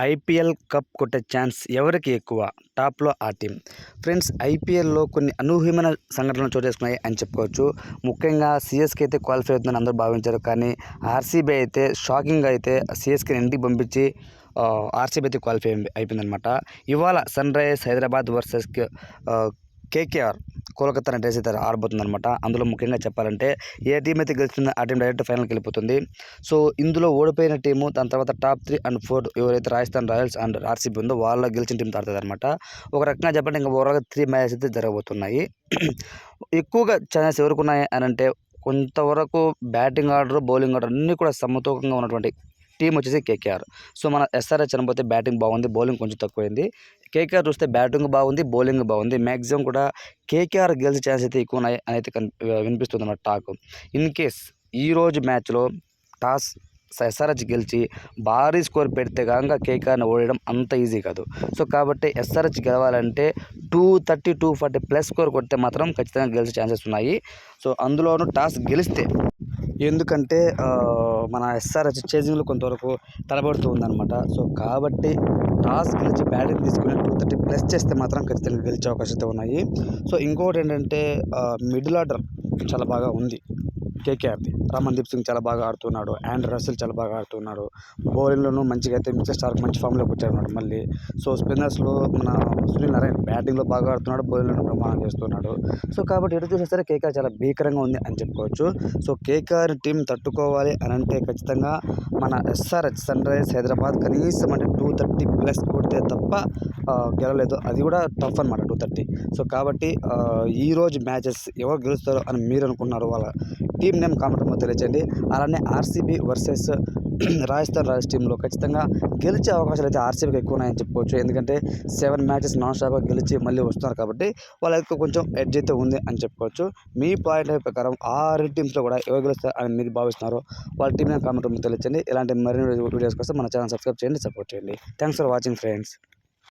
IPL cup కొట్టే chance ఎవరికి ఎక్కువ? టాప్‌లో ఆ టీమ్. ఫ్రెండ్స్, ఐపీఎల్‌లో కొన్ని అనూహ్యమైన సంఘటనలు చోటు చేసుకున్నాయి అని చెప్పుకోవచ్చు. ముఖ్యంగా సీఎస్‌కే అయితే క్వాలిఫై అవుతుందని అందరూ భావించారు. కానీ ఆర్‌సీబీ అయితే షాకింగ్‌గా అయితే సీఎస్‌కేని ఇంటికి పంపించి ఆర్‌సీబీ అయితే క్వాలిఫై అయిపోయిందనమాట. ఇవాళ Sunrisers Hyderabad versus KKR Kolkata night riders అయితే ఆడబోతుందనమాట. అందులో ముఖ్యంగా చెప్పాలంటే ఏ టీం అయితే గెలుస్తుందో ఆ టీం డైరెక్ట్ ఫైనల్‌కి వెళ్ళిపోతుంది. సో ఇందులో ఓడిపోయిన టీము, దాని తర్వాత టాప్ 3 అండ్ 4 ఎవరైతే రాజస్థాన్ రాయల్స్ అండ్ ఆర్‌సీబీ ఉందో వాళ్ళ గెలిచిన టీంతో ఆడుతుందనమాట. ఒక రకంగా చెప్పాలంటే ఇంకా ఓవరాల్‌గా 3 మ్యాచెస్ అయితే జరగబోతున్నాయి. ఎక్కువగా ఛాన్సెస్ ఎవరికున్నాయి అనంటే కొంతవరకు బ్యాటింగ్ ఆర్డర్, బౌలింగ్ ఆర్డర్ అన్నీ కూడా సమతూకంగా ఉన్నటువంటి టీం వచ్చేసి కేకేఆర్. సో మన ఎస్ఆర్హెచ్ అనబోతే బ్యాటింగ్ బాగుంది, బౌలింగ్ కొంచెం తక్కువైంది. కేకేఆర్ చూస్తే బ్యాటింగ్ బాగుంది, బౌలింగ్ బాగుంది. మ్యాక్సిమం కూడా కేకేఆర్ గెలిచే ఛాన్స్ అయితే ఎక్కువ ఉన్నాయి అని అయితే వినిపిస్తుంది అన్నమాట టాక్. ఇన్ కేస్ ఈరోజు మ్యాచ్లో టాస్ ఎస్ఆర్హెచ్ గెలిచి భారీ స్కోర్ పెడితే కనుక కేకేఆర్ని ఓడడం అంత ఈజీ కాదు. సో కాబట్టి ఎస్ఆర్హెచ్ గెలవాలంటే 230, 240 ప్లస్ స్కోర్ కొడితే మాత్రం ఖచ్చితంగా గెలిచే ఛాన్సెస్ ఉన్నాయి. సో అందులోనూ టాస్ గెలిస్తే, ఎందుకంటే మన ఎస్ఆర్హెచ్ చేజింగ్లో కొంతవరకు తడబడుతూ ఉందన్నమాట. సో కాబట్టి టాస్ గెలిచి బ్యాటింగ్ తీసుకుని 230 ప్లస్ చేస్తే మాత్రం ఖచ్చితంగా గెలిచే అవకాశాలు ఉన్నాయి. సో ఇంకొకటి ఏంటంటే మిడిల్ ఆర్డర్ చాలా బాగా ఉంది కేకేఆర్ది. రమణ్దీప్ సింగ్ చాలా బాగా ఆడుతున్నాడు, అండ్ రసెల్ చాలా బాగా ఆడుతున్నాడు. బౌలింగ్లోనూ మంచిగా అయితే మిచెల్ స్టార్క్ మంచి ఫామ్లోకి వచ్చాడు మళ్ళీ. సో స్పిన్నర్స్లో మన సునీల్ నారాయణ్ బ్యాటింగ్లో బాగా ఆడుతున్నాడు, బౌలింగ్లో ప్రమాణం చేస్తున్నాడు. సో కాబట్టి ఎటు చూసినా సరే కేకేఆర్ చాలా భీకరంగా ఉంది అని చెప్పుకోవచ్చు. సో కేకేఆర్ టీం తట్టుకోవాలి అని అంటే ఖచ్చితంగా మన ఎస్ఆర్హెచ్ సన్‌రైజర్స్ హైదరాబాద్ కనీసం అంటే 230 ప్లస్ కొడితే తప్ప గెలవలేదు. అది కూడా టఫ్ అనమాట 230. సో కాబట్టి ఈరోజు మ్యాచెస్ ఎవరు గెలుస్తారో అని మీరు అనుకున్నారు, వాళ్ళ టీం నేమ్ కామెంట్లో తెలియజేయండి. అలానే ఆర్‌సీబీ వర్సెస్ రాజస్థాన్ రాయల్స్ టీంలో ఖచ్చితంగా గెలిచే అవకాశాలు అయితే ఆర్‌సీబీకి ఎక్కువ ఉన్నాయని చెప్పుకోవచ్చు. ఎందుకంటే 7 మ్యాచెస్ నాన్ స్టాప్గా గెలిచి మళ్ళీ వస్తున్నారు కాబట్టి వాళ్ళకి కొంచెం ఎడ్జ్ అయితే ఉంది అని చెప్పుకోవచ్చు. మీ పాయింట్ ప్రకారం ఆ 2 టీమ్స్లో కూడా ఎవరు గెలుస్తారు అని మీరు భావిస్తున్నారో వాళ్ళ టీం నేమ్ కామెంట్లో తెలియజేయండి. ఇలాంటి మరిన్ని వీడియోస్ కోసం మన ఛానల్ సబ్స్క్రైబ్ చేయండి, సపోర్ట్ చేయండి. Thanks for watching friends.